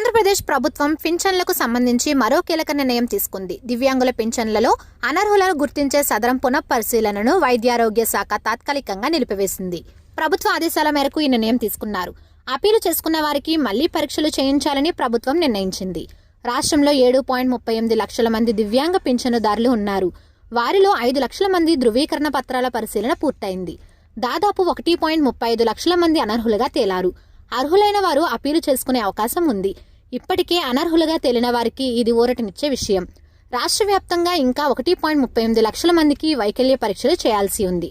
ఆంధ్రప్రదేశ్ ప్రభుత్వం పింఛన్లకు సంబంధించి మరో కీలక నిర్ణయం తీసుకుంది. దివ్యాంగుల పింఛన్లలో అనర్హులను గుర్తించే సదరం పునఃపరిశీలనను వైద్యారోగ్య శాఖ తాత్కాలికంగా నిలిపివేసింది. ప్రభుత్వ ఆదేశాల మేరకు ఈ నిర్ణయం తీసుకున్నారు. అపీలు చేసుకున్న వారికి మళ్లీ పరీక్షలు చేయించాలని ప్రభుత్వం నిర్ణయించింది. రాష్ట్రంలో 7.38 లక్షల మంది దివ్యాంగ పింఛనుదారులు ఉన్నారు. వారిలో 5 లక్షల మంది ధృవీకరణ పత్రాల పరిశీలన పూర్తయింది. దాదాపు 1.35 లక్షల మంది అనర్హులుగా తేలారు. అర్హులైన వారు అపీలు చేసుకునే అవకాశం ఉంది. ఇప్పటికే అనర్హులుగా తేలిన వారికి ఇది ఊరటనిచ్చే విషయం. రాష్ట్ర వ్యాప్తంగా ఇంకా 1.38 లక్షల మందికి వైకల్య పరీక్షలు చేయాల్సి ఉంది.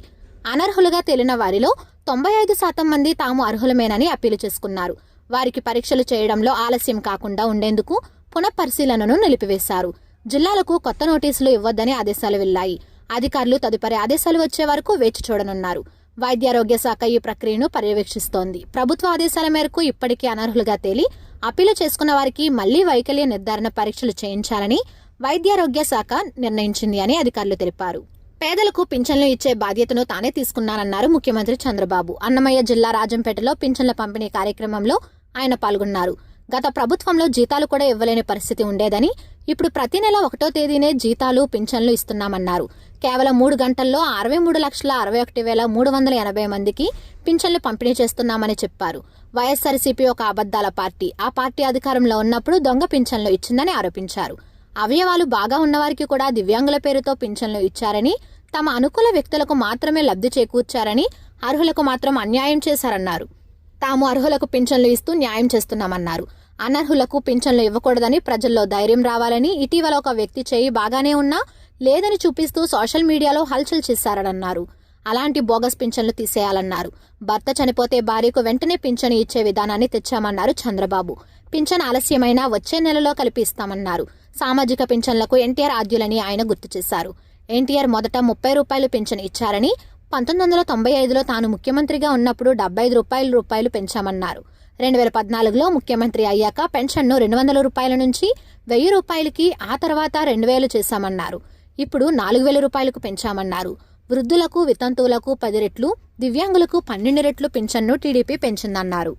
అనర్హులుగా తేలిన వారిలో 95% మంది తాము అర్హులమేనని అపీలు చేసుకున్నారు. వారికి పరీక్షలు చేయడంలో ఆలస్యం కాకుండా ఉండేందుకు పునఃపరిశీలనను నిలిపివేశారు. జిల్లాలకు కొత్త నోటీసులు ఇవ్వొద్దని ఆదేశాలు వెళ్లాయి. అధికారులు తదుపరి ఆదేశాలు వచ్చే వరకు వేచి చూడనున్నారు. వైద్యారోగ్య శాఖ ఈ ప్రక్రియను పర్యవేక్షిస్తోంది. ప్రభుత్వ ఆదేశాల మేరకు ఇప్పటికే అనర్హులుగా తేలి అప్పీలు చేసుకున్న వారికి మళ్లీ వైకల్య నిర్ధారణ పరీక్షలు చేయించాలని వైద్యారోగ్య శాఖ నిర్ణయించింది అని అధికారులు తెలిపారు. పేదలకు పింఛన్లు ఇచ్చే బాధ్యతను తానే తీసుకున్నానన్నారు ముఖ్యమంత్రి చంద్రబాబు. అన్నమయ్య జిల్లా రాజంపేటలో పింఛన్ల పంపిణీ కార్యక్రమంలో ఆయన పాల్గొన్నారు. గత ప్రభుత్వంలో జీతాలు కూడా ఇవ్వలేని పరిస్థితి ఉండేదని, ఇప్పుడు ప్రతి నెల 1వ తేదీనే జీతాలు పింఛన్లు ఇస్తున్నామన్నారు. కేవలం 3 గంటల్లో 63,61,380 మందికి పింఛన్లు పంపిణీ చేస్తున్నామని చెప్పారు. వైఎస్ఆర్సీపీ ఒక అబద్దాల పార్టీ. ఆ పార్టీ అధికారంలో ఉన్నప్పుడు దొంగ పింఛన్లు ఇచ్చిందని ఆరోపించారు. అవయవాలు బాగా ఉన్నవారికి కూడా దివ్యాంగుల పేరుతో పింఛన్లు ఇచ్చారని, తమ అనుకూల వ్యక్తులకు మాత్రమే లబ్ధి చేకూర్చారని, అర్హులకు మాత్రం అన్యాయం చేశారన్నారు. తాము అర్హులకు పింఛన్లు ఇస్తూ న్యాయం చేస్తున్నామన్నారు. అనర్హులకు పింఛన్లు ఇవ్వకూడదని ప్రజల్లో ధైర్యం రావాలని ఇటీవల ఒక వ్యక్తి చేయి బాగానే ఉన్నా లేదని చూపిస్తూ సోషల్ మీడియాలో హల్చల్ చేశారన్నారు. అలాంటి బోగస్ పింఛన్లు తీసేయాలన్నారు. భర్త చనిపోతే భార్యకు వెంటనే పింఛను ఇచ్చే విధానాన్ని తెచ్చామన్నారు చంద్రబాబు. పింఛన్ ఆలస్యమైనా వచ్చే నెలలో కలిపి ఇస్తామన్నారు. సామాజిక పింఛన్లకు ఎన్టీఆర్ ఆద్యులని ఆయన గుర్తు చేశారు. ఎన్టీఆర్ మొదట 30 రూపాయలు పింఛను ఇచ్చారని, 1995లో తాను ముఖ్యమంత్రిగా ఉన్నప్పుడు 75 రూపాయలు పెంచామన్నారు. 2014లో ముఖ్యమంత్రి అయ్యాక పెన్షన్ను 200 రూపాయల నుంచి 1000 రూపాయలకి, ఆ తర్వాత 2000 చేశామన్నారు. ఇప్పుడు 4000 రూపాయలకు పెంచామన్నారు. వృద్ధులకు, వితంతువులకు 10 రెట్లు, దివ్యాంగులకు 12 రెట్లు పింఛన్ను టీడీపీ పెంచిందన్నారు.